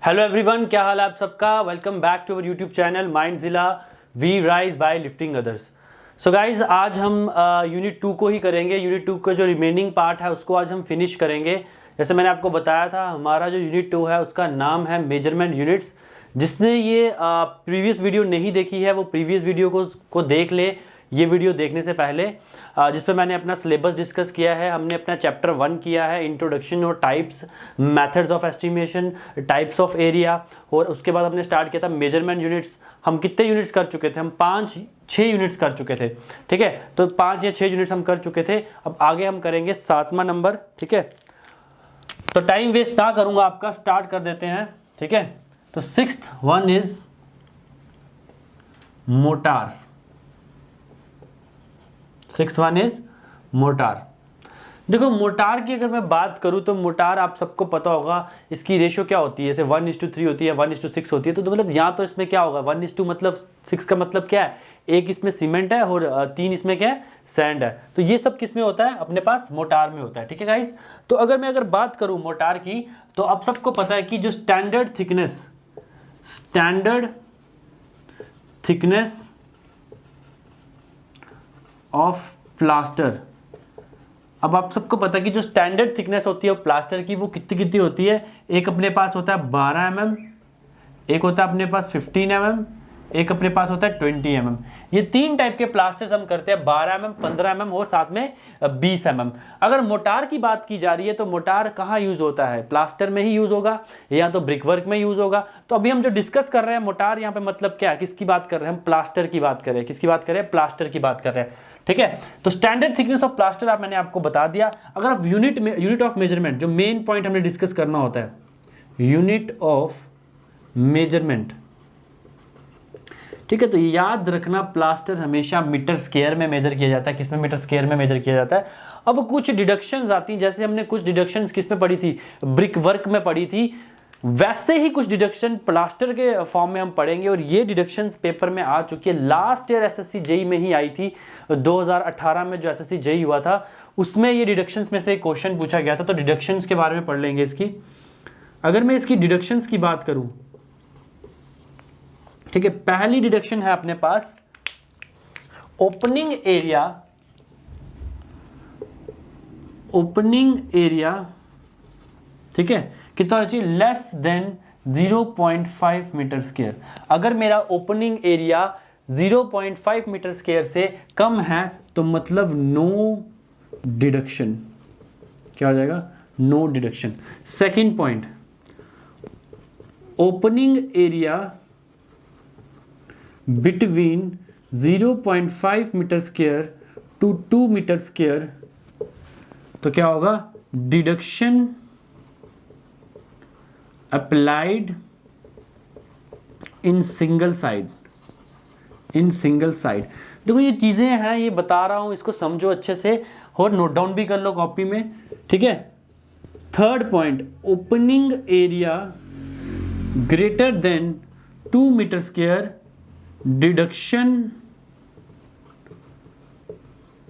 Hello everyone, क्या हाल है आप सबका। Welcome back to our YouTube channel Mindzilla we rise by lifting others. So guys, आज हम यूनिट 2 को ही करेंगे। यूनिट 2 का जो रिमेनिंग पार्ट है उसको आज हम फिनिश करेंगे। जैसे मैंने आपको बताया था, हमारा जो यूनिट 2 है उसका नाम है मेजरमेंट यूनिट्स। जिसने ये प्रीवियस वीडियो नहीं देखी है वो प्रीवियस वीडियो को देख ले, ये वीडियो देखने से पहले, जिस पर मैंने अपना सिलेबस डिस्कस किया है। हमने अपना चैप्टर 1 किया है, इंट्रोडक्शन और types, methods of estimation, types of area, और उसके बाद हमने स्टार्ट किया था मेजरमेंट यूनिट्स। हम कितने यूनिट्स कर चुके थे? हम 5-6 यूनिट्स कर चुके थे, ठीक है। तो 5 या 6 यूनिट्स हम कर चुके थे। अब आगे हम करेंगे 7वां नंबर, ठीक है। तो टाइम वेस्ट ना करूंगा आपका, स्टार्ट कर देते हैं, ठीक है। तो 6th one is motor. 6th one is motor. देखो, मोटार की अगर मैं बात करूं तो मोटार आप सबको पता होगा इसकी रेशियो क्या होती है। जैसे 1:3 होती है, 1:6 होती है। तो मतलब यहाँ तो इसमें क्या होगा, 1:2 मतलब 6 का मतलब क्या है, एक इसमें सीमेंट है और 3 इसमें क्या है, सैंड है। तो ये सब किस में होता है, अपने पास मोटार में होता है, ठीक है गाइस। तो अगर बात करूं मोटार की, तो आप सबको पता है कि जो स्टैंडर्ड थिकनेस ऑफ प्लास्टर, अब आप सबको पता है कि जो स्टैंडर्ड थिकनेस होती है प्लास्टर की वो कितनी होती है। एक अपने पास होता है 12 mm, एक होता है अपने पास 15 mm, एक अपने पास होता है 20 mm। ये 3 टाइप के प्लास्टर्स हम करते हैं, 12 mm, 15 mm और साथ में 20 mm। अगर मोटार की बात की जा रही है तो मोटार कहाँ यूज होता है, प्लास्टर में ही यूज होगा या तो ब्रिक वर्क में यूज होगा। तो अभी हम जो डिस्कस कर रहे हैं मोटार, यहाँ पे मतलब क्या है, किसकी बात कर रहे हैं हम, प्लास्टर की बात कर रहे हैं। किसकी बात कर रहे हैं, प्लास्टर की बात कर रहे हैं, ठीक है। तो स्टैंडर्ड थिकनेस ऑफ प्लास्टर मैंने आपको बता दिया। अगर आप यूनिट ऑफ मेजरमेंट, जो मेन पॉइंट हमने डिस्कस करना होता है, यूनिट ऑफ मेजरमेंट, ठीक है। तो याद रखना, प्लास्टर हमेशा मीटर स्क्वायर में मेजर किया जाता है। किसमें, मीटर स्क्वायर में मेजर किया जाता है। अब कुछ डिडक्शंस आती हैं, जैसे हमने कुछ डिडक्शंस किसमें पढ़ी थी, ब्रिक वर्क में पढ़ी थी, वैसे ही कुछ डिडक्शन प्लास्टर के फॉर्म में हम पढ़ेंगे। और ये डिडक्शंस पेपर में आ चुकी है, लास्ट ईयर एसएससी जेई में ही आई थी। 2018 में जो एसएससी जेई हुआ था उसमें ये डिडक्शंस में से एक क्वेश्चन पूछा गया था। तो डिडक्शंस के बारे में पढ़ लेंगे इसकी। अगर मैं इसकी डिडक्शंस की बात करूं, ठीक है, पहली डिडक्शन है अपने पास ओपनिंग एरिया, ठीक है, कितना चाहिए, लेस देन 0.5 मीटर स्क्वायर। अगर मेरा ओपनिंग एरिया 0.5 मीटर स्क्वायर से कम है तो मतलब नो डिडक्शन। क्या हो जाएगा, no deduction. Second point, opening area between 0.5 meter square to 2 meter square, तो क्या होगा, deduction applied in single side. देखो ये चीजें हैं, ये बता रहा हूं, इसको समझो अच्छे से और नोट डाउन भी कर लो कॉपी में, ठीक है। Third point, opening area greater than 2 meter square, deduction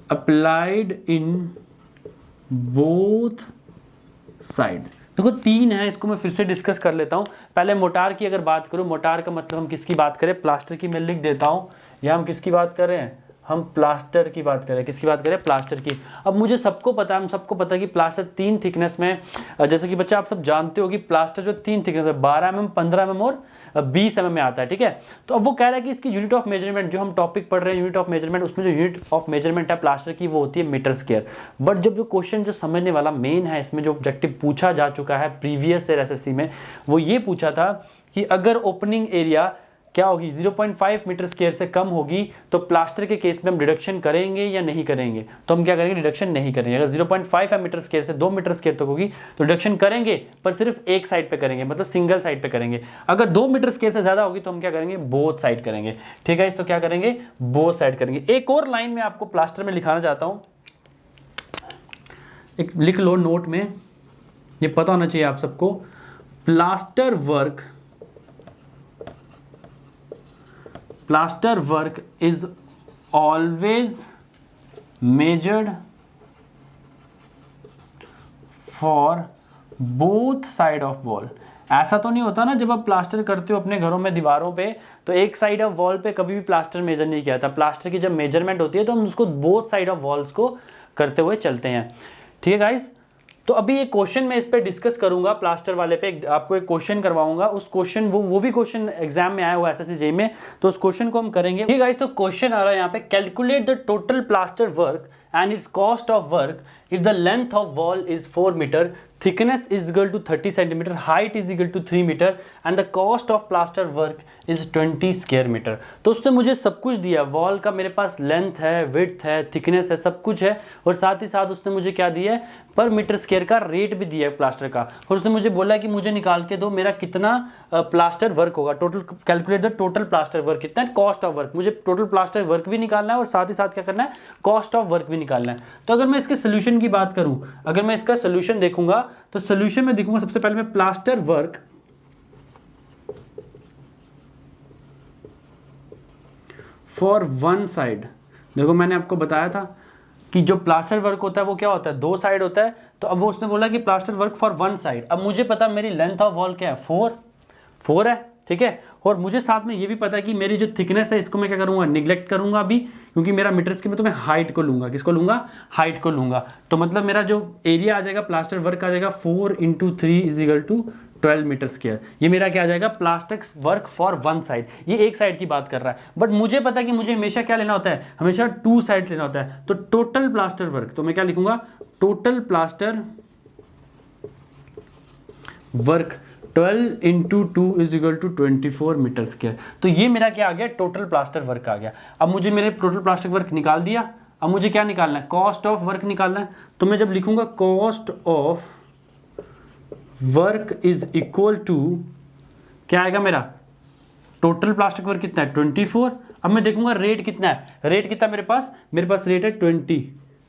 applied in both side. देखो 3 है, इसको मैं फिर से डिस्कस कर लेता हूं। पहले मोटार की अगर बात करूं, मोटार का मतलब हम किसकी बात करें, प्लास्टर की। मैं लिख देता हूं, या हम किसकी बात कर रहे हैं, हम प्लास्टर की बात करें। किसकी बात करें, प्लास्टर की। अब मुझे सबको पता है, हम सबको पता है कि प्लास्टर 3 थिकनेस में, जैसे कि बच्चा आप सब जानते हो कि प्लास्टर जो 3 थिकनेस है, 12 mm, 15 mm और 20 mm में आता है, ठीक है। तो अब वो कह रहा है कि इसकी यूनिट ऑफ मेजरमेंट, जो हम टॉपिक पढ़ रहे हैं यूनिट ऑफ मेजरमेंट, उसमें जो यूनिट ऑफ मेजरमेंट है प्लास्टर की वो होती है मीटर स्क्वायर। बट जब जो क्वेश्चन जो समझने वाला मेन है, इसमें जो ऑब्जेक्टिव पूछा जा चुका है प्रीवियस ईयर एसएससी में, वो ये पूछा था कि अगर ओपनिंग एरिया क्या होगी, 0.5 मीटर स्क्वायर से कम होगी तो प्लास्टर के केस में हम डिडक्शन करेंगे या नहीं करेंगे। तो हम क्या करेंगे, डिडक्शन नहीं करेंगे। अगर 0.5 मीटर स्क्वायर से 2 मीटर स्क्वायर तक होगी तो डिडक्शन करेंगे, पर सिर्फ एक साइड पे करेंगे, मतलब सिंगल साइड पे करेंगे। अगर 2 मीटर स्क्वायर से ज्यादा होगी तो हम क्या करेंगे, बोथ साइड करेंगे, ठीक है। तो क्या करेंगे, बोथ साइड करेंगे। एक और लाइन में आपको प्लास्टर में लिखाना चाहता हूं, एक लिख लो नोट में, ये पता होना चाहिए आप सबको। Plaster work is always measured for both side of wall। ऐसा तो नहीं होता ना जब आप प्लास्टर करते हो अपने घरों में दीवारों पे, तो एक साइड ऑफ वॉल पे कभी भी प्लास्टर मेजर नहीं किया था। प्लास्टर की जब मेजरमेंट होती है तो हम उसको बोथ साइड ऑफ वॉल्स को करते हुए चलते हैं। ठीक है गाइस, तो अभी एक क्वेश्चन मैं इस पे डिस्कस करूंगा, प्लास्टर वाले पे आपको एक क्वेश्चन करवाऊंगा। उस क्वेश्चन वो भी क्वेश्चन एग्जाम में आया हुआ है एसएससी जेईई में, तो उस क्वेश्चन को हम करेंगे। ठीक है गाइस, तो क्वेश्चन आ रहा है यहाँ पे, calculate the total plaster work and its cost of work if the length of wall is 4 meter, thickness is equal to 30 centimeter, height is equal to 3 meter and the cost of plaster work is 20 square meter। तो उसने मुझे सब कुछ दिया, wall का मेरे पास length है, width है, थिकनेस है, सब कुछ है, और साथ ही साथ उसने मुझे क्या दिया है, पर मीटर स्क्वायर का रेट भी दिया है प्लास्टर का, और उसने मुझे बोला कि मुझे निकाल के दो मेरा कितना प्लास्टर वर्क होगा, total calculate the total plaster work कितना है, कॉस्ट ऑफ वर्क, मुझे टोटल प्लास्टर वर्क भी निकालना है और साथ ही साथ क्या करना है, कॉस्ट ऑफ वर्क भी निकालना है। तो अगर मैं इसके सोल्यूशन की बात करूं, अगर मैं इसका सोल्यूशन देखूंगा तो सोल्यूशन में देखूंगा सबसे पहले मैं plaster work for one side. देखो मैंने आपको बताया था कि जो प्लास्टर वर्क होता है वो क्या होता है, दो साइड होता है, तो अब उसने बोला कि plaster work for one side. अब मुझे पता मेरी लेंथ ऑफ वॉल क्या है, 4 है, ठीक है, और मुझे साथ में ये भी पता है कि मेरी जो थिकनेस है इसको मैं क्या करूंगा, निगलेक्ट करूंगा अभी, क्योंकि मेरा मीटर स्क्वायर में तो मैं हाइट को लूंगा, किसको लूंगा, हाइट को लूंगा। तो मतलब मेरा जो एरिया आ जाएगा प्लास्टर वर्क आ जाएगा 4 × 3 = 12 मीटर स्क्वायर। ये मेरा क्या आ जाएगा, plaster work for one side, ये एक साइड की बात कर रहा है। बट मुझे पता है कि मुझे हमेशा क्या लेना होता है, हमेशा 2 साइड लेना होता है। तो टोटल प्लास्टर वर्क, तो मैं क्या लिखूंगा, total plaster work 12 × 2 = 24 meter square. तो ये मेरा क्या आ गया, टोटल प्लास्टर वर्क आ गया। अब मुझे मेरे टोटल प्लास्टर वर्क निकाल दिया, अब मुझे क्या निकालना है, कॉस्ट ऑफ वर्क निकालना है। तो मैं जब लिखूंगा cost of work is equal to, क्या आएगा मेरा, टोटल प्लास्टर वर्क कितना है, 24। अब मैं देखूंगा रेट कितना है, रेट कितना मेरे पास रेट है 20,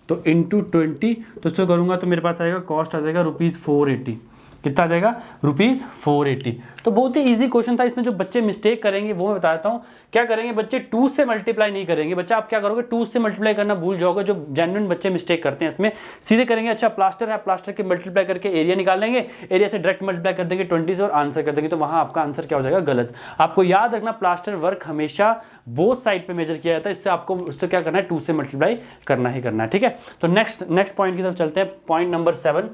तो इंटू 20, तो इसको करूंगा तो मेरे पास आएगा, कॉस्ट आ जाएगा ₹480। कितना आ जाएगा, ₹480। तो बहुत ही इजी क्वेश्चन था। इसमें जो बच्चे मिस्टेक करेंगे वो मैं बताता हूँ। क्या करेंगे बच्चे, 2 से मल्टीप्लाई नहीं करेंगे। बच्चा आप क्या करोगे, 2 से मल्टीप्लाई करना भूल जाओगे। जो जेन्युइन बच्चे मिस्टेक करते हैं इसमें, सीधे करेंगे, अच्छा प्लास्टर है, प्लास्टर के मल्टीप्लाई करके एरिया निकाल लेंगे, एरिया से डायरेक्ट मल्टीप्लाई कर देंगे 20 से और आंसर कर देंगे। तो वहाँ आपका आंसर क्या हो जाएगा, गलत। आपको याद रखना, प्लास्टर वर्क हमेशा बोथ साइड पे मेजर किया जाता है। इससे आपको उससे क्या करना है, 2 से मल्टीप्लाई करना ही करना है, ठीक है। तो नेक्स्ट पॉइंट की तरफ चलते हैं, पॉइंट नंबर 7।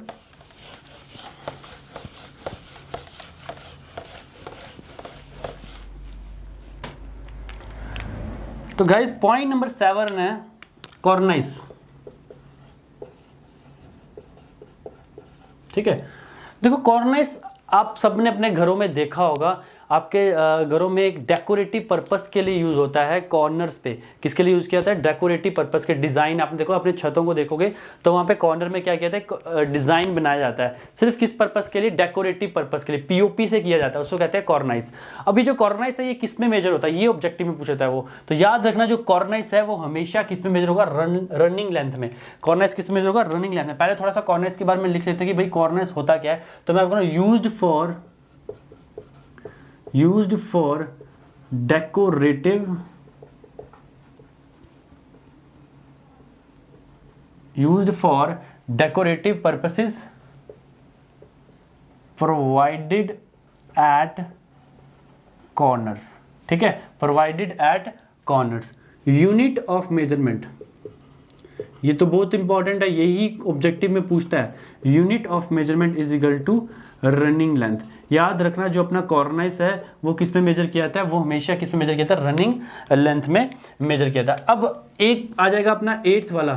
तो गाइस पॉइंट नंबर 7 है कॉर्निस, ठीक है। देखो कॉर्निस आप सबने अपने घरों में देखा होगा, आपके घरों में एक डेकोरेटिव पर्पस के लिए यूज होता है कॉर्नर्स पे। किसके लिए यूज किया जाता है, डेकोरेटिव पर्पस के। डिजाइन आपने देखो, अपने छतों को देखोगे तो वहां पे कॉर्नर में क्या किया जाता है, डिजाइन बनाया जाता है। सिर्फ किस पर्पस के लिए, डेकोरेटिव पर्पस के लिए, पीओपी से किया जाता है, उसको कहते हैं कॉर्निस। अभी जो कॉर्निस है ये किस में मेजर होता है, ये ऑब्जेक्टिव में पूछा था वो। तो याद रखना जो कॉर्निस है वो हमेशा किस में मेजर होगा, रनिंग लेंथ में। कॉर्निस किस में मेजर होगा, रनिंग लेंथ में। पहले थोड़ा सा कॉर्निस के बारे में लिख लेते हैं कि भाई कॉर्निस होता क्या है। तो मैं आपको used for decorative purposes provided at corners, ठीक है, provided at corners। Unit of measurement, ये तो बहुत इंपॉर्टेंट है, यही ऑब्जेक्टिव में पूछता है। Unit of measurement is equal to running length. याद रखना जो अपना कॉर्निस है वो किस में मेजर किया जाता है, वो हमेशा किस में मेजर किया जाता है, रनिंग लेंथ में मेजर किया जाता है। अब एक आ जाएगा अपना 8th वाला।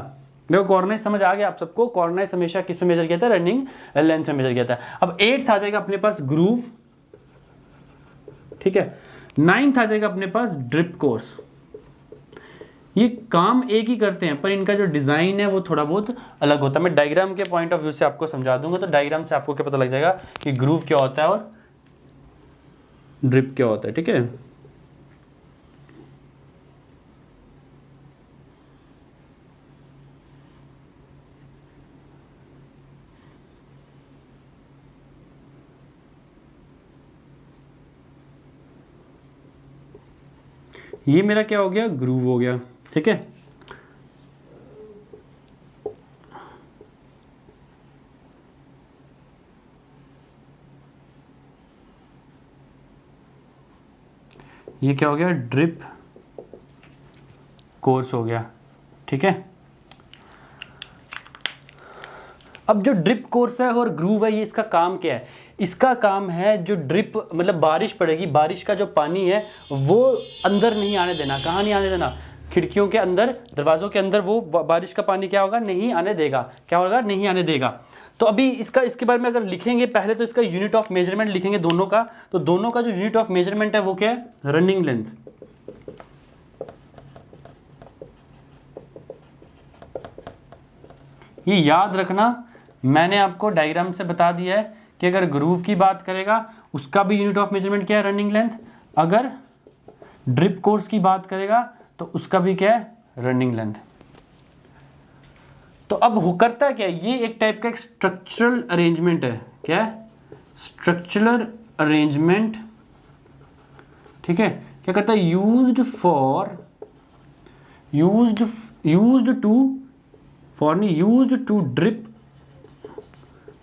देखो कॉर्निस समझ आ गया आप सबको, कॉर्निस हमेशा किस में मेजर किया जाता है, रनिंग लेंथ में मेजर किया जाता है। अब 8th आ जाएगा अपने पास ग्रूव, ठीक है। 9th आ जाएगा अपने पास ड्रिप कोर्स। ये काम एक ही करते हैं पर इनका जो डिजाइन है वो थोड़ा बहुत अलग होता है। मैं डायग्राम के पॉइंट ऑफ व्यू से आपको समझा दूंगा, तो डायग्राम से आपको क्या पता लग जाएगा कि ग्रूव क्या होता है और ड्रिप क्या होता है, ठीक है। ये मेरा क्या हो गया, ग्रूव हो गया, ठीक है। ये क्या हो गया, ड्रिप कोर्स हो गया, ठीक है। अब जो ड्रिप कोर्स है और ग्रूव है, ये इसका काम क्या है? इसका काम है जो ड्रिप मतलब बारिश पड़ेगी, बारिश का जो पानी है वो अंदर नहीं आने देना। कहाँ नहीं आने देना? खिड़कियों के अंदर, दरवाज़ों के अंदर वो बारिश का पानी क्या होगा, नहीं आने देगा। क्या होगा? नहीं आने देगा। तो अभी इसके बारे में अगर लिखेंगे पहले तो इसका यूनिट ऑफ मेजरमेंट लिखेंगे दोनों का। तो दोनों का जो यूनिट ऑफ मेजरमेंट है वो क्या है? Running length. ये याद रखना, मैंने आपको डायग्राम से बता दिया है कि अगर ग्रूव की बात करेगा उसका भी यूनिट ऑफ मेजरमेंट क्या है? Running length. अगर ड्रिप कोर्स की बात करेगा तो उसका भी क्या है? Running length. तो अब हो करता क्या है? ये एक टाइप का एक स्ट्रक्चरल अरेंजमेंट है। क्या है? स्ट्रक्चरल अरेंजमेंट, ठीक है। क्या करता है? Used to drip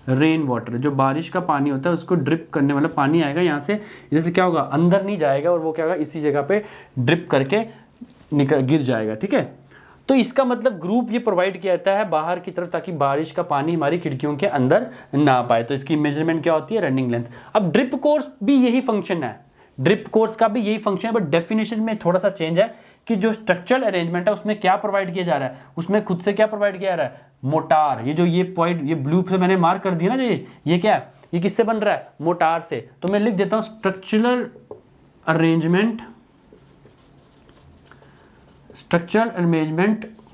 rain water. जो बारिश का पानी होता है उसको ड्रिप करने वाला पानी आएगा यहाँ से, इधर से क्या होगा? अंदर नहीं जाएगा और वो क्या होगा? इसी जगह पे ड्रिप करके गिर जाएगा, ठीक है। तो इसका मतलब ग्रुप ये प्रोवाइड किया जाता है बाहर की तरफ ताकि बारिश का पानी हमारी खिड़कियों के अंदर ना पाए। तो इसकी मेजरमेंट क्या होती है? Running length. अब ड्रिप कोर्स भी यही फंक्शन है, ड्रिप कोर्स का भी यही फंक्शन है, बट डेफिनेशन में थोड़ा सा चेंज है कि जो स्ट्रक्चरल अरेंजमेंट है उसमें क्या प्रोवाइड किया जा रहा है, उसमें खुद से क्या प्रोवाइड किया जा रहा है? मोटार। ये जो ये पॉइंट ये ब्लू से मैंने मार्क कर दिया ना, ये क्या है? ये किससे बन रहा है? मोटार से। तो मैं लिख देता हूं structural arrangement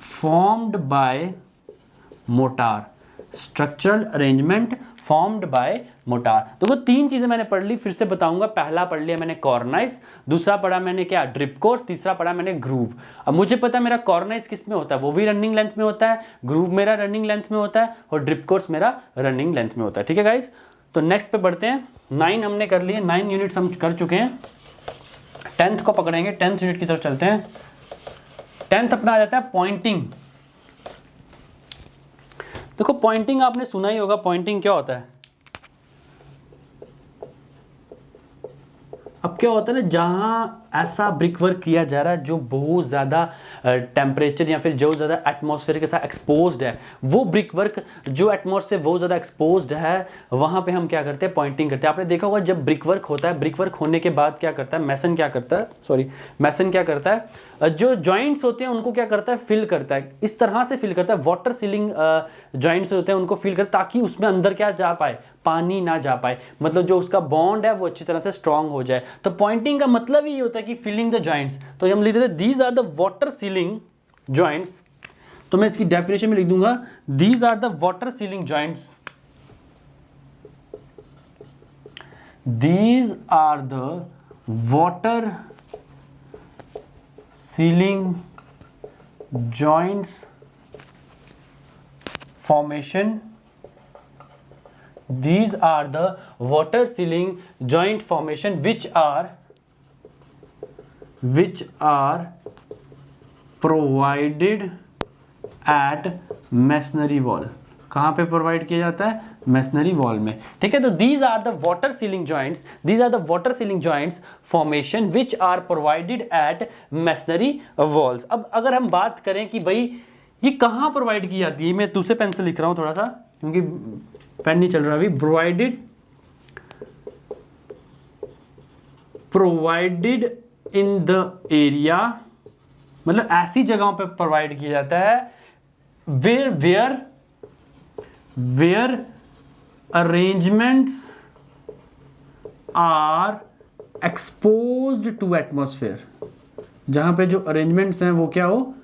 formed by motor. Structural arrangement formed by motor. देखो तीन चीजें मैंने पढ़ ली, फिर से बताऊंगा। पहला पढ़ लिया मैंने कॉर्नाइस, दूसरा पढ़ा मैंने क्या? ड्रिप कोर्स, तीसरा पढ़ा मैंने ग्रूव। अब मुझे पता है मेरा कॉर्नाइस किस में होता है, वो भी रनिंग लेंथ में होता है, ग्रूव मेरा रनिंग लेंथ में होता है और ड्रिप कोर्स मेरा रनिंग लेंथ में होता है, ठीक है गाइस। तो नेक्स्ट पे बढ़ते हैं। 9 हमने कर लिए, 9 यूनिट्स हम कर चुके हैं। 10th को पकड़ेंगे, 10th यूनिट की तरफ चलते हैं। 10th अपना आ जाता है पॉइंटिंग। देखो पॉइंटिंग आपने सुना ही होगा, पॉइंटिंग क्या होता है? अब क्या होता है ना, जहां ऐसा ब्रिक वर्क किया जा रहा है जो बहुत ज़्यादा टेम्परेचर या फिर जो ज़्यादा एटमॉस्फेयर के साथ एक्सपोज्ड है, वो ब्रिक वर्क जो एटमॉस्फेयर बहुत ज़्यादा एक्सपोज्ड है, वहाँ पे हम क्या करते हैं? पॉइंटिंग करते हैं। आपने देखा होगा जब ब्रिक वर्क होता है, ब्रिक वर्क होने के बाद क्या करता है? मैसन क्या करता है? जो जॉइंट्स होते हैं उनको क्या करता है? फिल करता है। इस तरह से फिल करता है, वाटर सीलिंग जॉइंट्स होते हैं उनको फिल करता है ताकि उसमें अंदर क्या जा पाए? पानी ना जा पाए, मतलब जो उसका बॉन्ड है वो अच्छी तरह से स्ट्रांग हो जाए। तो पॉइंटिंग का मतलब ही होता है कि फिलिंग द जॉइंट्स। तो हम लिख देते हैं these are the water sealing joints. तो मैं इसकी डेफिनेशन में लिख दूंगा these are the water sealing joints. These are the water sealing joints formation. These are the water sealing joint formation which are provided at masonry wall। कहाँ पे provide किया जाता है? मैसनरी वॉल में, ठीक है। तो these are the water sealing joints formation which are provided at masonry walls। अब अगर हम बात करें कि भाई ये कहाँ प्रोवाइड की जाती है, मैं दूसरे पेन से लिख रहा हूँ थोड़ा सा क्योंकि पेन नहीं चल रहा अभी। प्रोवाइडेड इन द एरिया, मतलब ऐसी जगहों पे प्रोवाइड किया जाता है where arrangements are exposed to atmosphere. जहां पे जो अरेंजमेंट्स हैं वो क्या हो?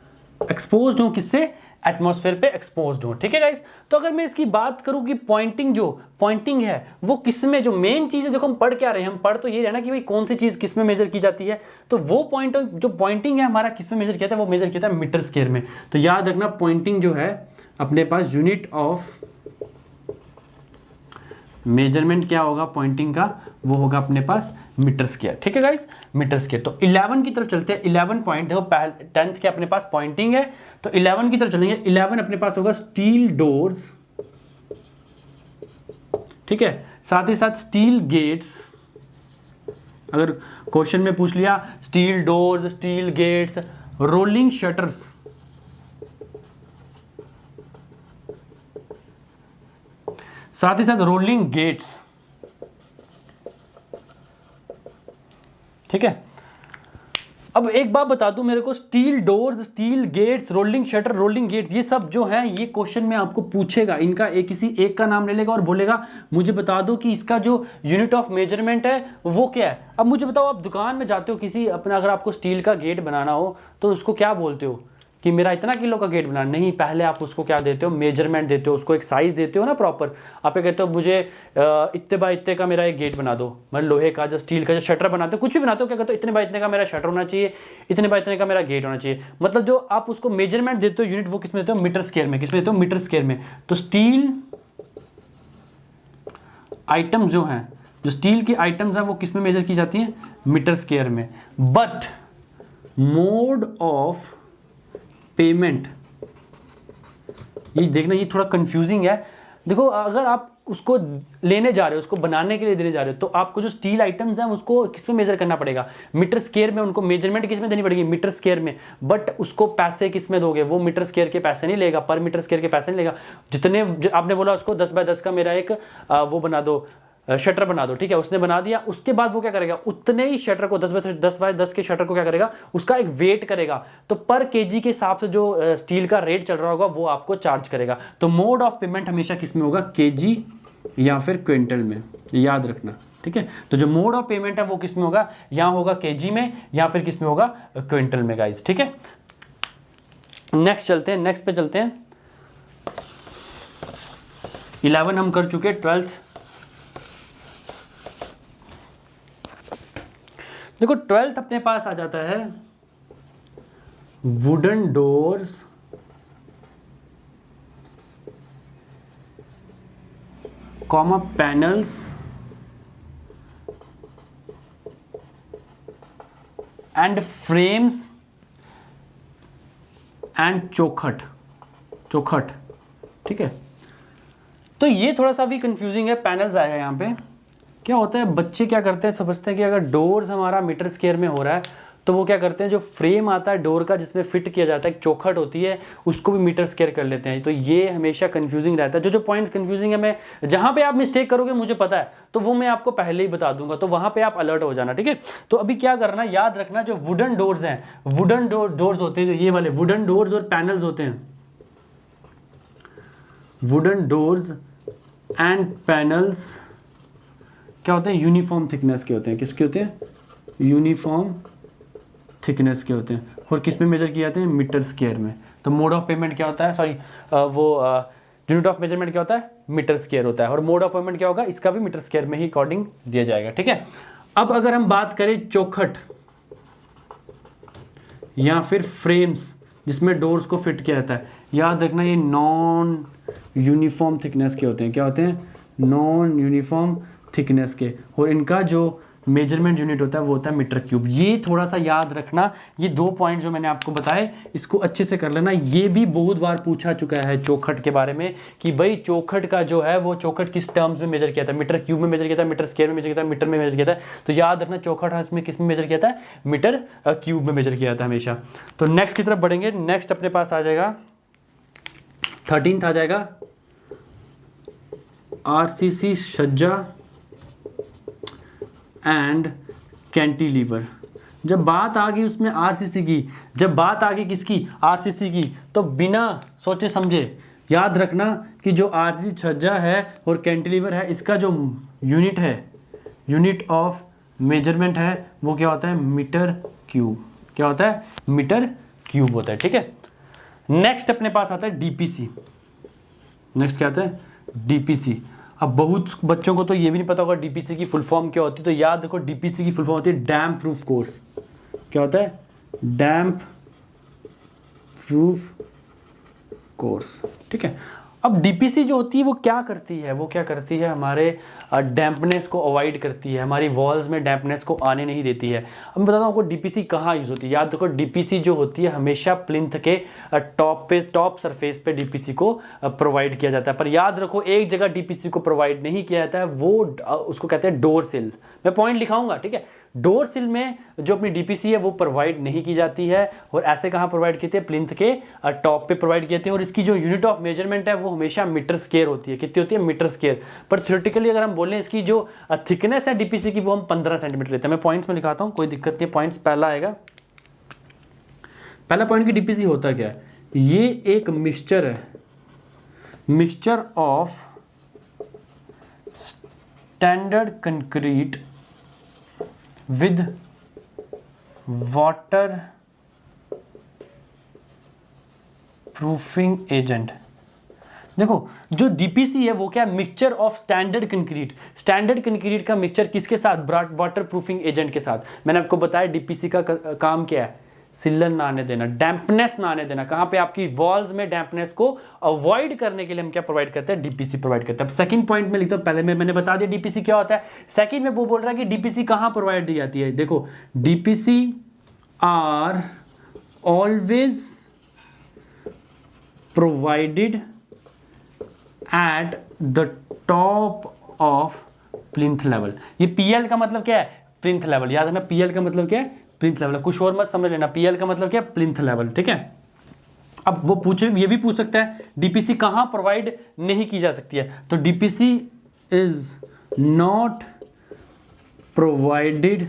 एक्सपोज्ड हो। किससे? एटमॉस्फेयर पे एक्सपोज्ड हो, ठीक है गाइस। तो अगर मैं इसकी बात करूं कि पॉइंटिंग है वो किस में, जो मेन चीज है, देखो हम पढ़ क्या रहे हैं? हम पढ़ तो ये रहे ना कि भाई कौन सी चीज किस में मेजर की जाती है। तो वो जो पॉइंटिंग है हमारा किस में मेजर किया जाता है? वो मेजर किया जाता है मीटर स्क्वायर में। तो याद रखना पॉइंटिंग जो है अपने पास यूनिट ऑफ मेजरमेंट क्या होगा पॉइंटिंग का? वो होगा अपने पास मीटर स्क्वायर, ठीक है गाइस, मीटर स्क्वायर। तो 11 की तरफ चलते हैं। 11 पॉइंट देखो, 10th के अपने पास पॉइंटिंग है तो 11 की तरफ चलेंगे। 11 अपने पास होगा स्टील डोर्स, ठीक है, साथ ही साथ स्टील गेट्स अगर क्वेश्चन में पूछ लिया steel doors, steel gates, rolling shutters, साथ ही साथ रोलिंग गेट्स, ठीक है। अब एक बात बता दूं मेरे को, steel doors, steel gates, rolling shutter, rolling gates, ये सब जो है ये क्वेश्चन में आपको पूछेगा, इनका एक किसी एक का नाम ले लेगा और बोलेगा मुझे बता दो कि इसका जो यूनिट ऑफ मेजरमेंट है वो क्या है। अब मुझे बताओ, आप दुकान में जाते हो किसी अपना, अगर आपको स्टील का गेट बनाना हो तो उसको क्या बोलते हो कि मेरा इतना किलो का गेट बनाना, नहीं, पहले आप उसको क्या देते हो, मेजरमेंट देते हो, उसको एक साइज देते हो ना प्रॉपर। आप कहते हो मुझे इतने बाय इतने का मेरा एक गेट बना दो, मतलब लोहे का, जो स्टील का जो शटर बनाते हो, कुछ भी बनाते हो, क्या कहते हो इतने बाय इतने का मेरा शटर होना चाहिए, इतने बाय इतने का मेरा गेट होना चाहिए। मतलब जो आप उसको मेजरमेंट देते हो यूनिट, वो किस में देते हो, मीटर स्क्वायर में। किस में देते हो, मीटर स्क्वायर में। तो स्टील आइटम जो हैं, जो स्टील की आइटम्स हैं वो किस में मेजर की जाती हैं, मीटर स्क्वायर में। बट मोड ऑफ पेमेंट, ये देखना, ये थोड़ा कंफ्यूजिंग है। देखो, अगर आप उसको लेने जा रहे हो, उसको बनाने के लिए देने जा रहे हो, तो आपको जो स्टील आइटम्स हैं उसको किस में मेजर करना पड़ेगा, मीटर स्क्वायर में। उनको मेजरमेंट किस में देनी पड़ेगी, मीटर स्क्वायर में। बट उसको पैसे किस में दोगे, वो मीटर स्क्वायर के पैसे नहीं लेगा, पर मीटर स्क्वायर के पैसे नहीं लेगा। जितने आपने बोला उसको 10 बाय 10 का मेरा एक वो बना दो, शटर बना दो, ठीक है, उसने बना दिया। उसके बाद वो क्या करेगा, उतने ही शटर को 10 बाय 10 के शटर को क्या करेगा, उसका एक वेट करेगा। तो पर केजी के हिसाब से जो स्टील का रेट चल रहा होगा वो आपको चार्ज करेगा। तो मोड ऑफ पेमेंट हमेशा किस में होगा, केजी या फिर क्विंटल में, याद रखना, ठीक है। तो जो मोड ऑफ पेमेंट है वो किस में होगा, यहाँ होगा केजी में या फिर किस में होगा, क्विंटल में गाइस, ठीक है। नेक्स्ट चलते हैं, नेक्स्ट पे चलते हैं। 11 हम कर चुके, 12th देखो। 12th अपने पास आ जाता है wooden doors, comma panels and frames and चौखट, चौखट, ठीक है। तो ये थोड़ा सा भी कंफ्यूजिंग है, पैनल्स आएगा यहाँ पे। क्या होता है, बच्चे क्या करते हैं, समझते हैं कि अगर डोर्स हमारा मीटर स्क्वायर में हो रहा है तो वो क्या करते हैं, जो फ्रेम आता है डोर का जिसमें फिट किया जाता है, एक चौखट होती है, उसको भी मीटर स्क्वायर कर लेते हैं। तो ये हमेशा कंफ्यूजिंग रहता है। जो पॉइंट्स कंफ्यूजिंग है, मैं जहाँ पे आप मिस्टेक करोगे मुझे पता है, तो वो मैं आपको पहले ही बता दूंगा, तो वहाँ पे आप अलर्ट हो जाना, ठीक है। तो अभी क्या करना, याद रखना, जो वुडन डोर्स हैं, वुडन डोर्स होते हैं, जो ये वाले वुडन डोर्स और पैनल्स होते हैं, वुडन डोर्स एंड पैनल्स क्या होते हैं, यूनिफॉर्म थिकनेस के होते हैं। किसके होते हैं, यूनिफॉर्म थिकनेस के होते हैं। और किस में मेजर किए जाते हैं, मीटर स्क्वायर में। तो मोड ऑफ पेमेंट क्या होता है, सॉरी यूनिट ऑफ मेजरमेंट क्या होता है, मीटर स्क्वायर होता है। और मोड ऑफ पेमेंट क्या होगा, इसका भी मीटर स्क्वायर में ही अकॉर्डिंग दिया जाएगा, ठीक है। अब अगर हम बात करें चौखट या फिर फ्रेम्स जिसमें डोर्स को फिट किया जाता है, याद रखना ये नॉन यूनिफॉर्म थिकनेस के होते हैं। क्या होते हैं, नॉन यूनिफॉर्म थिकनेस के। और इनका जो मेजरमेंट यूनिट होता है वो होता है मीटर क्यूब। ये थोड़ा सा याद रखना, ये 2 पॉइंट जो मैंने आपको बताए इसको अच्छे से कर लेना। ये भी बहुत बार पूछा चुका है चौखट के बारे में कि भाई चौखट का जो है वो चौखट किस टर्म्स में मेजर किया था, मीटर क्यूब में मेजर किया था, मीटर स्क्वायर में मेजर किया था, मीटर में मेजर किया था। तो याद रखना चौखट इसमें किस में मेजर किया था, मीटर क्यूब में मेजर किया था हमेशा। तो नेक्स्ट की तरफ बढ़ेंगे। नेक्स्ट अपने पास आ जाएगा 13th आ जाएगा आरसीसी सज्जा एंड कैंटिलीवर। जब बात आ गई उसमें आरसीसी की, जब बात आ गई किसकी, आरसीसी की, तो बिना सोचे समझे याद रखना कि जो आरसीसी छज्जा है और कैंटिलीवर है, इसका जो यूनिट है, यूनिट ऑफ मेजरमेंट है, वो क्या होता है, मीटर क्यूब। क्या होता है, मीटर क्यूब होता है, ठीक है। नेक्स्ट अपने पास आता है डीपीसी। नेक्स्ट क्या आता है, डीपीसी। अब बहुत बच्चों को तो ये भी नहीं पता होगा डीपीसी की फुल फॉर्म क्या होती है। तो याद रखो डीपीसी की फुल फॉर्म होती है डैम्प प्रूफ कोर्स। क्या होता है, डैम्प प्रूफ कोर्स, ठीक है। अब डीपीसी जो होती है वो क्या करती है, वो क्या करती है, हमारे डैम्पनेस को अवॉइड करती है, हमारी वॉल्स में डैम्पनेस को आने नहीं देती है। अब मैं बताता हूँ आपको डीपीसी कहाँ यूज़ होती है। याद रखो डीपीसी जो होती है हमेशा प्लिंथ के टॉप सरफेस पे डीपीसी को प्रोवाइड किया जाता है। पर याद रखो एक जगह डीपीसी को प्रोवाइड नहीं किया जाता है, वो उसको कहते हैं डोर सिल। मैं पॉइंट लिखाऊंगा, ठीक है। डोर सिल में जो अपनी डीपीसी है वो प्रोवाइड नहीं की जाती है, और ऐसे कहाँ प्रोवाइड की जाती है, प्लिंथ के टॉप पे प्रोवाइड किए थे, और इसकी जो यूनिट ऑफ मेजरमेंट है वो हमेशा मीटर स्क्वायर होती है। कितनी होती है, मीटर स्क्वायर। पर थ्योरेटिकली अगर हम बोलें इसकी जो थिकनेस है डीपीसी की वो हम 15 सेंटीमीटर लेते हैं। मैं पॉइंट्स में लिखाता हूँ, कोई दिक्कत नहीं, पॉइंट्स पहला आएगा। पहला पॉइंट की डीपीसी होता क्या है, ये एक मिक्सचर है, mixture of standard concrete with water proofing agent. देखो जो डीपीसी है वो क्या, mixture of standard concrete. Standard concrete का मिक्सचर किसके साथ, वाटर प्रूफिंग एजेंट के साथ। मैंने आपको बताया डीपीसी का काम क्या है, सिल्लन ना आने देना, डैम्पनेस ना आने देना। कहाँ पे, आपकी वॉल्स में डैम्पनेस को अवॉइड करने के लिए हम क्या प्रोवाइड करते हैं, डीपीसी प्रोवाइड करते हैं। सेकंड पॉइंट में लिखता हूँ, पहले में मैंने बता दिया डीपीसी क्या होता है। सेकंड में वो बोल रहा है कि डीपीसी कहाँ प्रोवाइड दी जाती है। देखो DPC are always provided at the top of plinth level. ये पीएल का मतलब क्या है, प्लिंथ लेवल। याद रखना पीएल का मतलब क्या है, प्लिंथ लेवल। कुछ और मत समझ लेना, पीएल का मतलब क्या है, प्लिंथ लेवल। ठीक है, अब वो पूछे, ये भी पूछ सकता है डीपीसी कहां प्रोवाइड नहीं की जा सकती है, तो DPC is not provided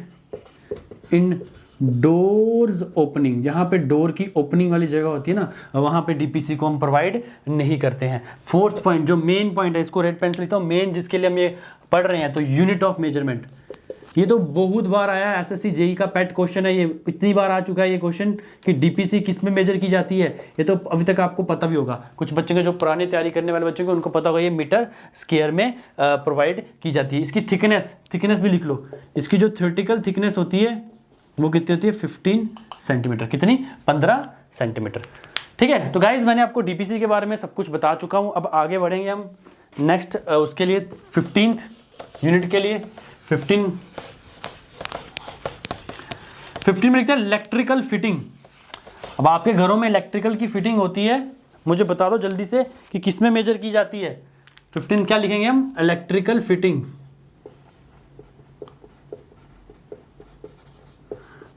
in doors opening. जहां पे डोर की ओपनिंग वाली जगह होती है ना, वहां पे डीपीसी को हम प्रोवाइड नहीं करते हैं। फोर्थ पॉइंट, जो मेन पॉइंट है, इसको रेड पेन से लिखता हूं, मेन जिसके लिए हम ये पढ़ रहे हैं, तो यूनिट ऑफ मेजरमेंट। ये तो बहुत बार आया, एसएससी जेई का पेट क्वेश्चन है, ये इतनी बार आ चुका है ये क्वेश्चन कि डीपीसी किस में मेजर की जाती है। ये तो अभी तक आपको पता भी होगा, कुछ बच्चों के जो पुरानी तैयारी करने वाले बच्चों को उनको पता होगा, ये मीटर स्क्वायर में प्रोवाइड की जाती है। इसकी थिकनेस भी लिख लो, इसकी जो थ्योरेटिकल थिकनेस होती है वो कितनी होती है, 15 सेंटीमीटर। कितनी, 15 सेंटीमीटर। ठीक है, तो गाइज मैंने आपको डीपीसी के बारे में सब कुछ बता चुका हूँ। अब आगे बढ़ेंगे हम नेक्स्ट, उसके लिए 15th यूनिट के लिए 15 में लिखते हैं इलेक्ट्रिकल फिटिंग। अब आपके घरों में इलेक्ट्रिकल की फिटिंग होती है, मुझे बता दो जल्दी से कि किस में मेजर की जाती है। 15 क्या लिखेंगे हम, इलेक्ट्रिकल फिटिंग।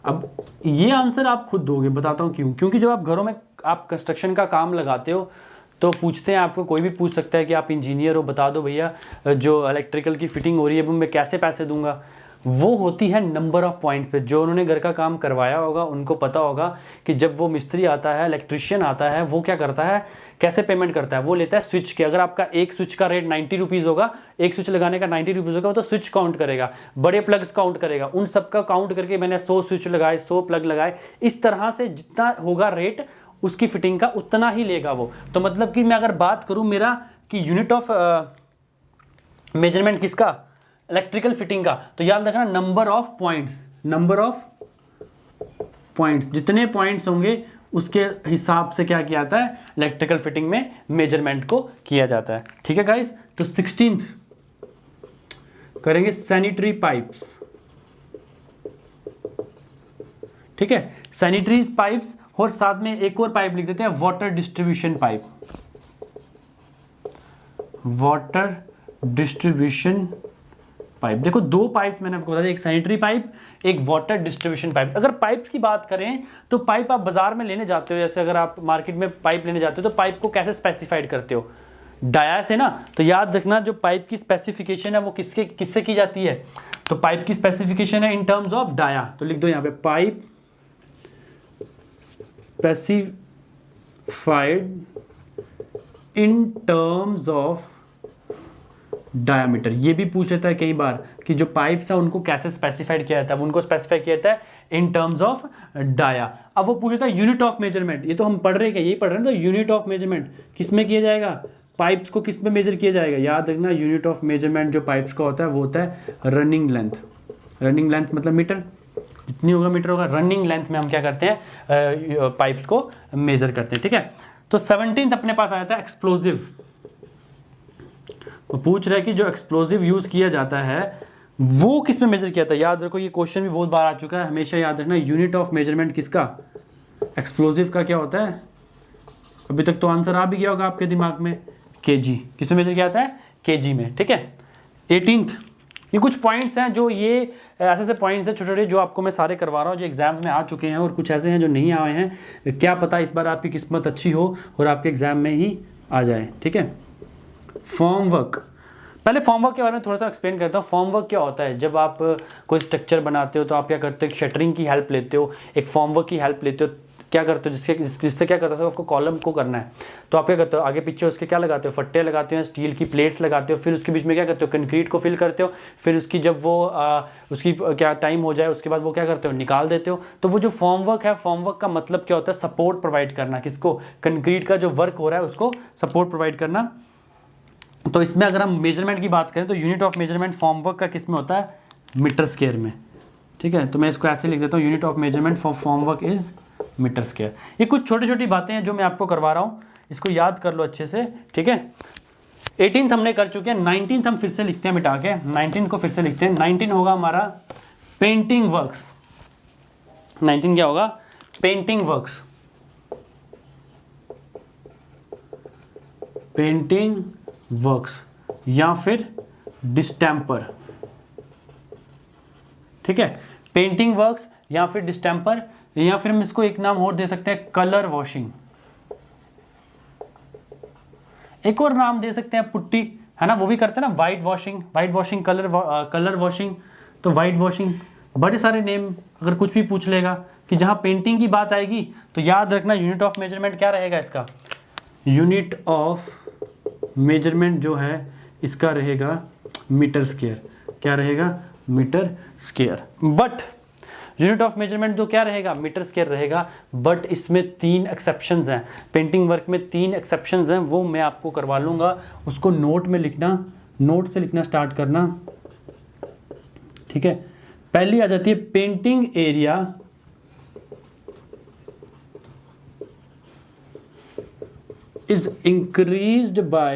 अब ये आंसर आप खुद दोगे, बताता हूँ क्यों। क्योंकि जब आप घरों में आप कंस्ट्रक्शन का काम लगाते हो तो पूछते हैं आपको, कोई भी पूछ सकता है कि आप इंजीनियर हो, बता दो भैया जो इलेक्ट्रिकल की फिटिंग हो रही है वो मैं कैसे पैसे दूंगा। वो होती है नंबर ऑफ पॉइंट्स पे। जो उन्होंने घर का काम करवाया होगा उनको पता होगा कि जब वो मिस्त्री आता है, इलेक्ट्रिशियन आता है, वो क्या करता है, कैसे पेमेंट करता है, वो लेता है स्विच के। अगर आपका एक स्विच का रेट 90 रुपीज़ होगा, एक स्विच लगाने का 90 रुपीज़ होगा, वो तो स्विच काउंट करेगा, बड़े प्लग्स काउंट करेगा, उन सबका काउंट करके मैंने 100 स्विच लगाए, 100 प्लग लगाए, इस तरह से जितना होगा रेट उसकी फिटिंग का उतना ही लेगा वो। तो मतलब कि मैं अगर बात करूं मेरा कि यूनिट ऑफ मेजरमेंट किसका, इलेक्ट्रिकल फिटिंग का, तो याद रखना नंबर ऑफ पॉइंट्स, जितने पॉइंट्स होंगे उसके हिसाब से क्या किया जाता है, इलेक्ट्रिकल फिटिंग में मेजरमेंट को किया जाता है। ठीक है गाइस, तो 16th करेंगे सैनिटरी पाइप्स। ठीक है, सैनिटरी पाइप्स, और साथ में एक और पाइप लिख देते हैं, water distribution pipe. Water distribution pipe, देखो दो पाइप्स मैंने आपको बता दिया, एक सैनिटरी पाइप, एक वाटर डिस्ट्रीब्यूशन पाइप। अगर पाइप्स की बात करें तो पाइप आप बाजार में लेने जाते हो, जैसे अगर आप मार्केट में पाइप लेने जाते हो तो पाइप को कैसे स्पेसिफाइड करते हो, डाया से ना। तो याद रखना जो पाइप की स्पेसिफिकेशन है वो किससे की जाती है, तो पाइप की स्पेसिफिकेशन है इन टर्म्स ऑफ डाया। तो लिख दो यहाँ पे, pipe specified in terms of diameter. ये भी पूछ लेता है कई बार कि जो पाइप्स है उनको कैसे स्पेसिफाइड किया जाता है, उनको स्पेसिफाई किया जाता है इन टर्म्स ऑफ डाया। अब वो पूछ लेता है यूनिट ऑफ मेजरमेंट, ये तो हम पढ़ रहे हैं, क्या यही पढ़ रहे हैं, तो यूनिट ऑफ मेजरमेंट किस में किया जाएगा, पाइप्स को किस में मेजर किया जाएगा। याद रखना यूनिट ऑफ मेजरमेंट जो पाइप्स का होता है वो होता है रनिंग लेंथ। रनिंग लेंथ मतलब मीटर, जितनी होगा मीटर होगा, रनिंग लेंथ में हम क्या करते हैं, पाइप्स को मेजर करते हैं। ठीक है, तो 17th अपने पास आया था एक्सप्लोजिव। वो पूछ रहा है कि जो एक्सप्लोजिव यूज किया जाता है वो किस में मेजर किया था। याद रखो ये क्वेश्चन भी बहुत बार आ चुका है, हमेशा याद रखना यूनिट ऑफ मेजरमेंट किसका, एक्सप्लोजिव का क्या होता है। अभी तक तो आंसर आ भी गया होगा आपके दिमाग में, केजी। किस में मेजर किया जाता है, केजी में। ठीक है, 18th ये कुछ पॉइंट्स हैं जो ये ऐसे ऐसे पॉइंट्स हैं छोटे छोटे जो आपको मैं सारे करवा रहा हूँ जो एग्जाम में आ चुके हैं, और कुछ ऐसे हैं जो नहीं आए हैं। क्या पता इस बार आपकी किस्मत अच्छी हो और आपके एग्जाम में ही आ जाए। ठीक है, फॉर्म वर्क। पहले फॉर्म वर्क के बारे में थोड़ा सा एक्सप्लेन करता हूँ। फॉर्म वर्क क्या होता है, जब आप कोई स्ट्रक्चर बनाते हो तो आप क्या करते हो, एक शटरिंग की हेल्प लेते हो, एक फॉर्म वर्क की हेल्प लेते हो। क्या करते हो, जिससे क्या करते हो, आपको कॉलम को करना है तो आप क्या करते हो, आगे पीछे उसके क्या लगाते हो, फट्टे लगाते हो, स्टील की प्लेट्स लगाते हो, फिर उसके बीच में क्या करते हो, कंक्रीट को फिल करते हो, फिर उसकी जब वो उसकी क्या टाइम हो जाए उसके बाद वो क्या करते हो, निकाल देते हो। तो वो जो फॉर्म वर्क है, फॉर्म वर्क का मतलब क्या होता है, सपोर्ट प्रोवाइड करना, किसको, कंक्रीट का जो वर्क हो रहा है उसको सपोर्ट प्रोवाइड करना। तो इसमें अगर हम मेजरमेंट की बात करें तो unit of measurement form work का किस में होता है, मीटर स्क्वायर में। ठीक है, तो मैं इसको ऐसे लिख देता हूँ, unit of measurement for form work is meter square. ये कुछ छोटी छोटी बातें हैं जो मैं आपको करवा रहा हूँ, इसको याद कर लो अच्छे से। ठीक है, 18th हमने कर चुके हैं, 19th हम फिर से लिखते हैं मिटा के, 19 को फिर से लिखते हैं। 19 होगा हमारा पेंटिंग वर्क्स। 19 क्या होगा, पेंटिंग वर्क्स, पेंटिंग वर्क्स या फिर डिस्टेम्पर। ठीक है, पेंटिंग वर्क्स या फिर डिस्टेम्पर, या फिर हम इसको एक नाम और दे सकते हैं, कलर वॉशिंग। एक और नाम दे सकते हैं पुट्टी, है ना, वो भी करते हैं ना, white washing, white washing, colour washing. तो वाइट वॉशिंग, बड़े सारे नेम अगर कुछ भी पूछ लेगा कि जहां पेंटिंग की बात आएगी तो याद रखना यूनिट ऑफ मेजरमेंट क्या रहेगा इसका, यूनिट ऑफ मेजरमेंट जो है इसका रहेगा मीटर स्क्वायर। क्या रहेगा, meter square. But unit of measurement जो क्या रहेगा, मीटर स्क्वायर रहेगा। बट इसमें 3 एक्सेप्शंस हैं, पेंटिंग वर्क में 3 एक्सेप्शंस हैं, वो मैं आपको करवा लूँगा। उसको नोट में लिखना, नोट से लिखना स्टार्ट करना। ठीक है, पहली आ जाती है painting area is increased by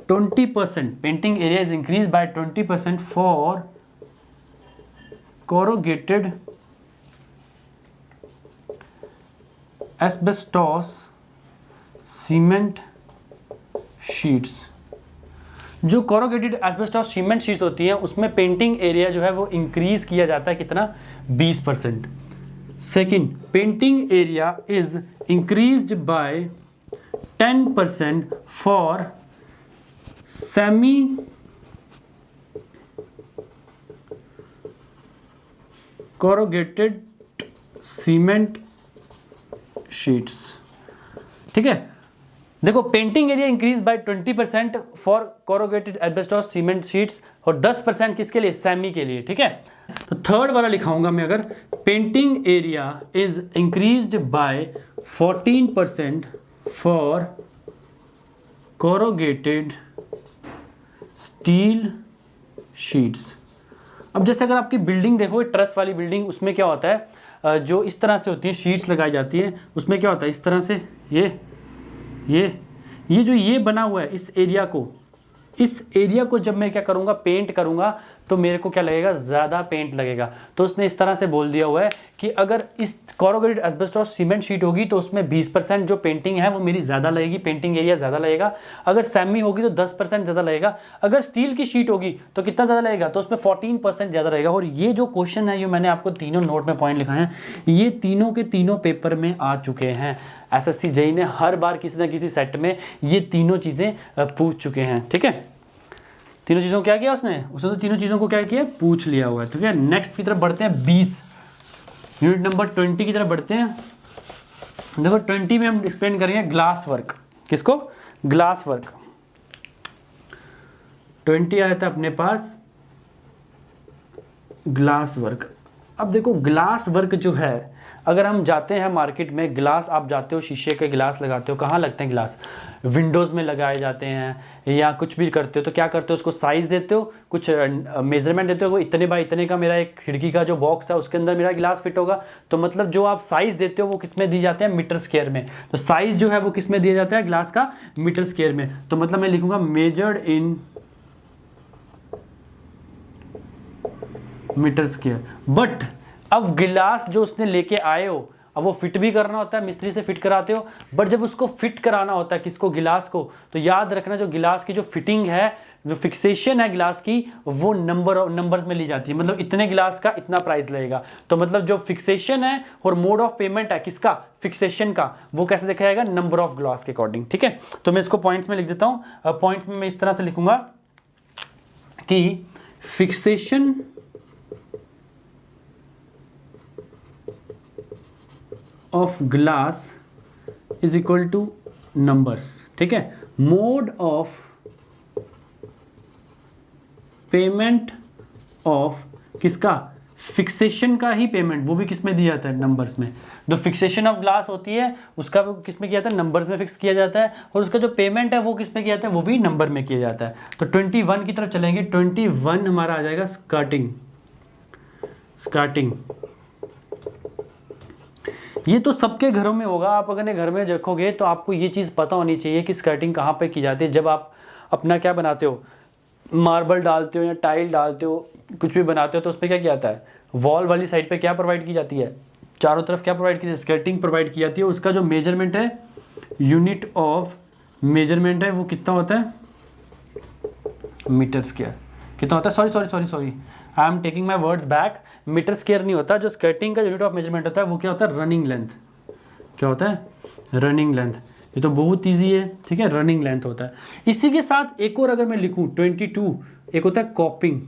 20%. Painting area is increased by 20% for corrugated asbestos cement sheets। जो corrugated asbestos cement sheets होती हैं उसमें पेंटिंग एरिया जो है वो इंक्रीज किया जाता है, कितना, 20%। Second, painting area is increased by 10% for semi corrugated cement sheets। ठीक है, देखो painting area increase by 20% for corrugated asbestos cement sheets और 10% किसके लिए, सेमी के लिए। ठीक है, तो थर्ड वाला लिखाऊंगा मैं, अगर painting area is increased by 14% for corrugated steel sheets. अब जैसे अगर आपकी बिल्डिंग देखो, ट्रस वाली बिल्डिंग, उसमें क्या होता है, जो इस तरह से होती है, शीट्स लगाई जाती है, उसमें क्या होता है, इस तरह से ये जो ये बना हुआ है, इस एरिया को जब मैं क्या करूँगा, पेंट करूँगा, तो मेरे को क्या लगेगा, ज़्यादा पेंट लगेगा। तो उसने इस तरह से बोल दिया हुआ है कि अगर इस कोरोगेटेड एस्बेस्टोस सीमेंट शीट होगी तो उसमें 20% जो पेंटिंग है वो मेरी ज़्यादा लगेगी, पेंटिंग एरिया ज़्यादा लगेगा। अगर सेमी होगी तो 10% ज़्यादा लगेगा। अगर स्टील की शीट होगी तो कितना ज़्यादा लगेगा, तो उसमें 14% ज़्यादा रहेगा। और ये जो क्वेश्चन है, ये मैंने आपको तीनों नोट में पॉइंट लिखा है, ये तीनों के तीनों पेपर में आ चुके हैं। SSC जेईई ने हर बार किसी न किसी सेट में ये तीनों चीज़ें पूछ चुके हैं। ठीक है, तीनों चीज़ों को क्या किया उसने तो तीनों चीज़ों को क्या किया, पूछ लिया हुआ है। ठीक है, नेक्स्ट की तरफ बढ़ते हैं, 20 यूनिट नंबर 20 की तरफ बढ़ते हैं। देखो 20 में हम एक्सप्लेन करेंगे ग्लास वर्क। किसको, ग्लास वर्क। 20 आया था अपने पास ग्लास वर्क। अब देखो ग्लास वर्क जो है, अगर हम जाते हैं मार्केट में, ग्लास आप जाते हो, शीशे के गिलास लगाते हो, कहाँ लगते हैं गिलास, विंडोज़ में लगाए जाते हैं, या कुछ भी करते हो तो क्या करते हो, उसको साइज़ देते हो, कुछ मेजरमेंट देते हो, वो इतने बाय इतने का मेरा एक खिड़की का जो बॉक्स है उसके अंदर मेरा गिलास फिट होगा। तो मतलब जो आप साइज़ देते हो वो किस में दिए जाते हैं, मीटर स्क्वायर में। तो साइज़ जो है वो किस में दिया जाता है, ग्लास का, मीटर स्क्वायर में। तो मतलब मैं लिखूंगा measured in meter square. But अब गिलास जो उसने लेके आए हो अब वो फिट भी करना होता है, मिस्त्री से फिट कराते हो, बट जब उसको फिट कराना होता है किसको, गिलास को, तो याद रखना जो गिलास की जो फिटिंग है, जो फिक्सेशन है गिलास की, वो नंबर्स में ली जाती है। मतलब इतने गिलास का इतना प्राइस लगेगा, तो मतलब जो फिक्सेशन है और मोड ऑफ पेमेंट है किसका, फिक्सेशन का, वो कैसे देखा जाएगा, नंबर ऑफ ग्लास के अकॉर्डिंग। ठीक है, तो मैं इसको पॉइंट्स में लिख देता हूं। पॉइंट्स में मैं इस तरह से लिखूंगा कि fixation of glass is equal two numbers. ठीक है, मोड ऑफ पेमेंट ऑफ किसका, फिक्सेशन का ही पेमेंट, वो भी किस में दिया जाता है, नंबर्स में। जो फिक्सेशन ऑफ ग्लास होती है उसका वो किस में किया जाता है, नंबर्स में फिक्स किया जाता है, और उसका जो पेमेंट है वो किस में किया जाता है, वो भी नंबर में किया जाता है। तो 21 की तरफ चलेंगे। 21 हमारा आ जाएगा स्कर्टिंग। स्कर्टिंग ये तो सबके घरों में होगा, आप अगर घर में देखोगे तो आपको ये चीज़ पता होनी चाहिए कि स्कर्टिंग कहाँ पे की जाती है। जब आप अपना क्या बनाते हो, मार्बल डालते हो या टाइल डालते हो, कुछ भी बनाते हो, तो उस पर क्या किया जाता है, वॉल वाली साइड पे क्या प्रोवाइड की जाती है, चारों तरफ क्या प्रोवाइड की जाती है, स्कर्टिंग प्रोवाइड की जाती है। उसका जो मेजरमेंट है, यूनिट ऑफ मेजरमेंट है, वो कितना होता है, मीटर स्क्वायर। कितना होता है, sorry I am taking my words back, meter square नहीं होता। जो स्कर्टिंग का यूनिट ऑफ मेजरमेंट होता है वो क्या होता है, रनिंग लेंथ। क्या होता है, रनिंग लेंथ। ये तो बहुत इजी है। ठीक है, रनिंग लेंथ होता है। इसी के साथ एक और अगर मैं लिखूं 22, एक होता है कॉपिंग।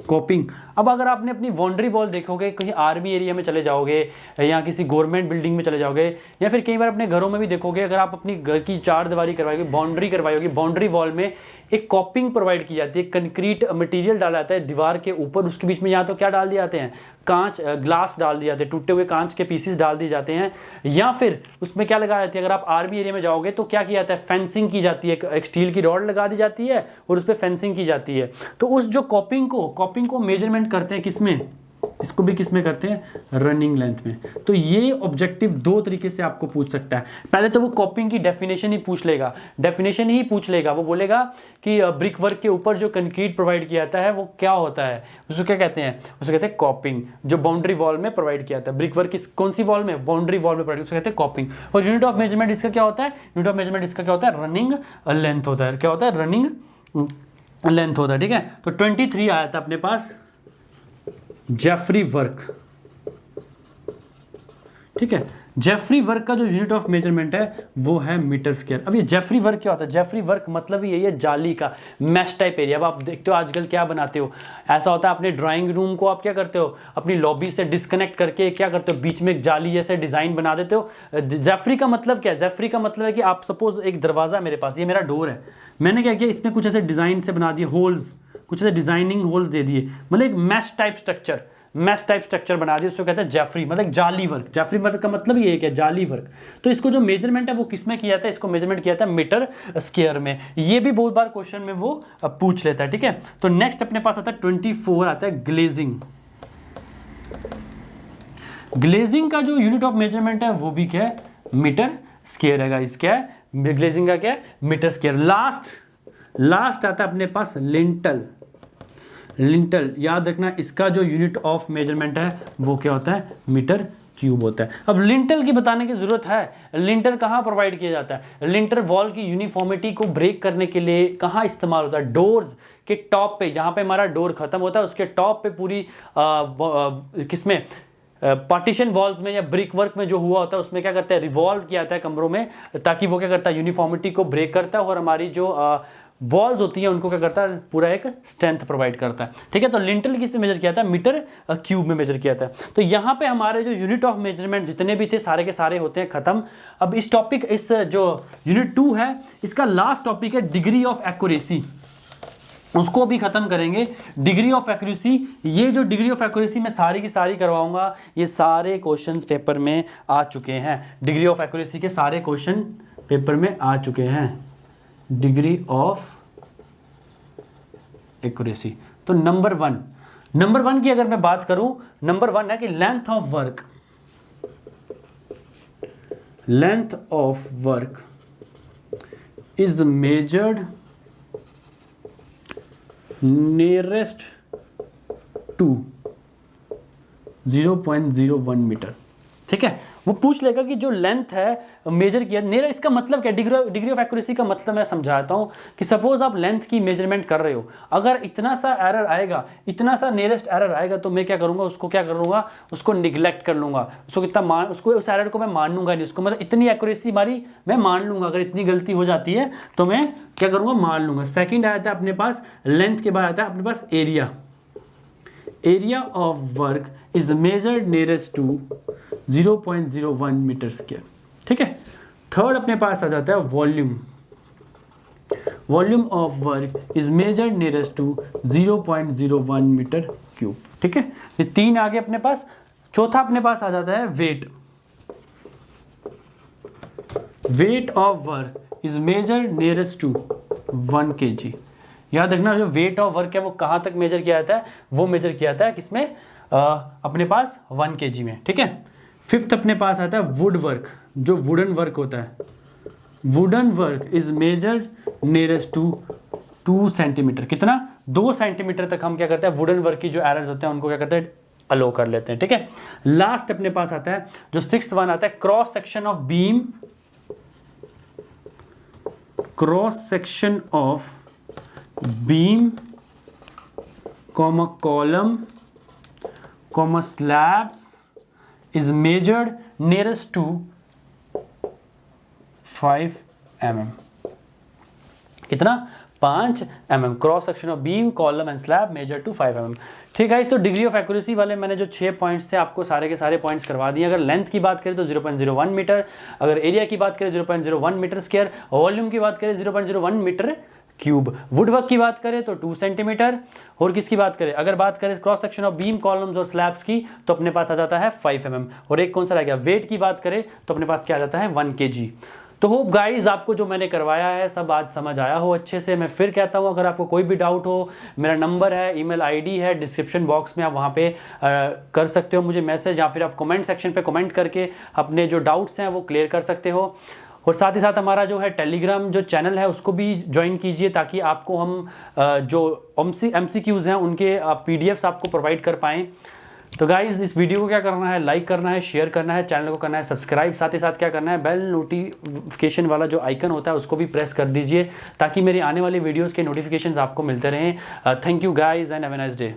कॉपिंग, अब अगर आपने अपनी बाउंड्री वॉल देखोगे, कहीं आर्मी एरिया में चले जाओगे या किसी गवर्नमेंट बिल्डिंग में चले जाओगे, या फिर कई बार अपने घरों में भी देखोगे, अगर आप अपनी घर की चार दीवारी करवाओगे, बाउंड्री करवाई होगी, बाउंड्री वॉल में एक कॉपिंग प्रोवाइड की जाती है, कंक्रीट मटेरियल डाला जाता है दीवार के ऊपर, उसके बीच में या तो क्या डाल दिए जाते हैं, कांच, ग्लास डाल दिए जाते हैं, टूटे हुए कांच के पीसेस डाल दिए जाते हैं, या फिर उसमें क्या लगाया जाती है, अगर आप आर्मी एरिया में जाओगे तो क्या किया जाता है, फेंसिंग की जाती है, एक स्टील की रॉड लगा दी जाती है और उस पर फेंसिंग की जाती है। तो उस जो कॉपिंग को मेजरमेंट करते हैं किसमें, इसको भी किसमें करते हैं, रनिंग लेंथ में। तो ये ऑब्जेक्टिव दो तरीके से आपको पूछ सकता है। पहले तो वो कॉपिंग की डेफिनेशन ही पूछ लेगा, वो बोलेगा कि ब्रिक वर्क के ऊपर जो कंक्रीट प्रोवाइड किया जाता है वो क्या होता है, उसको क्या कहते हैं, उसको कहते हैं कॉपिंग। जो बाउंड्री वॉल में प्रोवाइड किया जाता है, ब्रिक वर्क कौन सी वॉल में, बाउंड्री वॉल में प्रोवाइड, उसको कहते हैं कॉपिंग। और यूनिट ऑफ मेजरमेंट इसका क्या होता है, यूनिट ऑफ मेजरमेंट इसका क्या होता है, रनिंग लेंथ होता है। क्या होता है, रनिंग लेंथ होता है। ठीक है, तो 23 आया था अपने पास, जेफरी वर्क। ठीक है, जेफरी वर्क का जो यूनिट ऑफ मेजरमेंट है वो है मीटर स्क्वायर। अब ये जेफरी वर्क क्या होता है, जेफरी वर्क मतलब यही है जाली का मैश टाइप एरिया। अब आप देखते हो आजकल क्या बनाते हो, ऐसा होता है अपने ड्राइंग रूम को आप क्या करते हो, अपनी लॉबी से डिस्कनेक्ट करके क्या करते हो, बीच में एक जाली जैसे डिजाइन बना देते हो। जेफरी का मतलब क्या है, जेफरी का मतलब है कि आप सपोज एक दरवाजा मेरे पास, ये मेरा डोर है, मैंने क्या किया, इसमें कुछ ऐसे डिजाइन से बना दिए होल्स, कुछ ऐसे डिजाइनिंग होल्स दे दिए, मतलब एक मैश टाइप स्ट्रक्चर बना दिया, उसको कहते हैं जेफरी, मतलब जाली वर्क। जेफरी वर्क का मतलब ये है जाली वर्क। तो इसको जो मेजरमेंट है वो किस में किया जाता है, इसको मेजरमेंट किया जाता है मीटर स्क्वायर में। ये भी बहुत बार क्वेश्चन में वो पूछ लेता है। ठीक है, तो नेक्स्ट अपने पास आता है 24 आता है ग्लेजिंग। ग्लेजिंग का जो यूनिट ऑफ मेजरमेंट है वो भी क्या है, मीटर स्क्वायर है गाइस। क्या है, ग्लेजिंग का क्या है, मीटर स्क्वायर। लास्ट आता है अपने पास लिंटल। याद रखना इसका जो यूनिट ऑफ मेजरमेंट है वो क्या होता है, मीटर क्यूब होता है। अब लिंटल की बताने की जरूरत है, लिंटर कहाँ प्रोवाइड किया जाता है, लिंटर वॉल की यूनिफॉर्मिटी को ब्रेक करने के लिए कहाँ इस्तेमाल होता है, डोर्स के टॉप पे, जहाँ पे हमारा डोर खत्म होता है उसके टॉप पे पूरी किसमें, पार्टीशन वॉल्स में या ब्रिक वर्क में जो हुआ होता है उसमें क्या करता है, रिवॉल्व किया जाता है कमरों में, ताकि वो क्या करता है, यूनिफॉर्मिटी को ब्रेक करता है और हमारी जो वॉल्स होती हैं उनको क्या करता है, पूरा एक स्ट्रेंथ प्रोवाइड करता है। ठीक है, तो लिंटल किस में मेजर किया था, मीटर क्यूब में मेजर किया था। तो यहाँ पे हमारे जो यूनिट ऑफ मेजरमेंट जितने भी थे सारे के सारे होते हैं खत्म। अब इस टॉपिक, इस जो यूनिट 2 है इसका लास्ट टॉपिक है डिग्री ऑफ एक्यूरेसी, उसको भी खत्म करेंगे। डिग्री ऑफ एक्यूरेसी, ये जो डिग्री ऑफ एक्यूरेसी मैं सारी की सारी करवाऊंगा, ये सारे क्वेश्चंस पेपर में आ चुके हैं। डिग्री ऑफ एक्यूरेसी के सारे क्वेश्चन पेपर में आ चुके हैं। डिग्री ऑफ एक्यूरेसी, तो नंबर वन की अगर मैं बात करूं, नंबर 1 है कि length of work is measured nearest to 0.01 meter. ठीक है, वो पूछ लेगा कि जो लेंथ है मेजर किया मेरा, इसका मतलब क्या, डिग्री ऑफ एक्यूरेसी का मतलब मैं समझाता हूँ कि सपोज आप लेंथ की मेजरमेंट कर रहे हो, अगर इतना सा एरर आएगा, इतना सा नियरेस्ट एरर आएगा, तो मैं क्या करूँगा, उसको क्या करूँगा, उसको निगलेक्ट कर लूँगा, उसको कितना उसको उस एरर को मैं मानूंगा नहीं, उसको मतलब इतनी एक्यूरेसी हमारी मैं मान लूँगा, अगर इतनी गलती हो जाती है तो मैं क्या करूँगा, मान लूँगा। सेकेंड आया था अपने पास लेंथ के बाद आता है अपने पास area of work is measured nearest to 0.01 metre square. ठीक है, थर्ड अपने पास आ जाता है volume of work is measured nearest to 0.01 metre cube. ठीक है, ये तीन आगे अपने पास। चौथा अपने पास आ जाता है weight of work is measured nearest to 1 kg। याद रखना, जो वेट ऑफ वर्क है वो कहाँ तक मेजर किया जाता है, वो मेजर किया जाता है किसमें, अपने पास 1 kg में। ठीक है, फिफ्थ अपने पास आता है वुड वर्क, जो वुडन वर्क होता है, wooden work is measured nearest to 2 centimeter. कितना, 2 सेंटीमीटर तक हम क्या करते हैं, वुडन वर्क की जो एरर्स होते हैं उनको क्या करते हैं, अलो कर लेते हैं। ठीक है, लास्ट अपने पास आता है जो सिक्स्थ वन आता है cross section of beam, cross section of beam column slabs is measured nearest to 5 mm। कितना, 5 mm। Cross section of beam column and slab measure to 5 mm। ठीक है, तो डिग्री ऑफ एक्यूरेसी वाले मैंने जो 6 points थे आपको सारे के सारे पॉइंट्स करवा दिए। अगर लेंथ की बात करें तो 0.01 मीटर, अगर एरिया की बात करें 0.01 मीटर स्क्वायर, वॉल्यूम की बात करें 0.01 मीटर क्यूब, वुडवर्क की बात करें तो 2 सेंटीमीटर, और किसकी बात करें, अगर बात करें cross section of beam columns और स्लैब्स की तो अपने पास आ जाता है 5 mm। और एक कौन सा रह गया, वेट की बात करें तो अपने पास क्या आ जाता है, 1 kg। तो होप गाइज आपको जो मैंने करवाया है सब आज समझ आया हो अच्छे से। मैं फिर कहता हूँ, अगर आपको कोई भी डाउट हो, मेरा नंबर है, ईमेल आईडी है डिस्क्रिप्शन बॉक्स में, आप वहाँ पे कर सकते हो मुझे मैसेज, या फिर आप कमेंट सेक्शन पे कमेंट करके अपने जो डाउट्स हैं वो क्लियर कर सकते हो। और साथ ही साथ हमारा जो है टेलीग्राम जो चैनल है उसको भी ज्वाइन कीजिए, ताकि आपको हम जो MCQs हैं उनके PDFs आपको प्रोवाइड कर पाएँ। तो गाइज़ इस वीडियो को क्या करना है, लाइक करना है, शेयर करना है, चैनल को करना है सब्सक्राइब, साथ ही साथ क्या करना है, बेल नोटिफिकेशन वाला जो आइकन होता है उसको भी प्रेस कर दीजिए, ताकि मेरी आने वाली वीडियोज़ के नोटिफिकेशन आपको मिलते रहें। Thank you guys and have a nice day.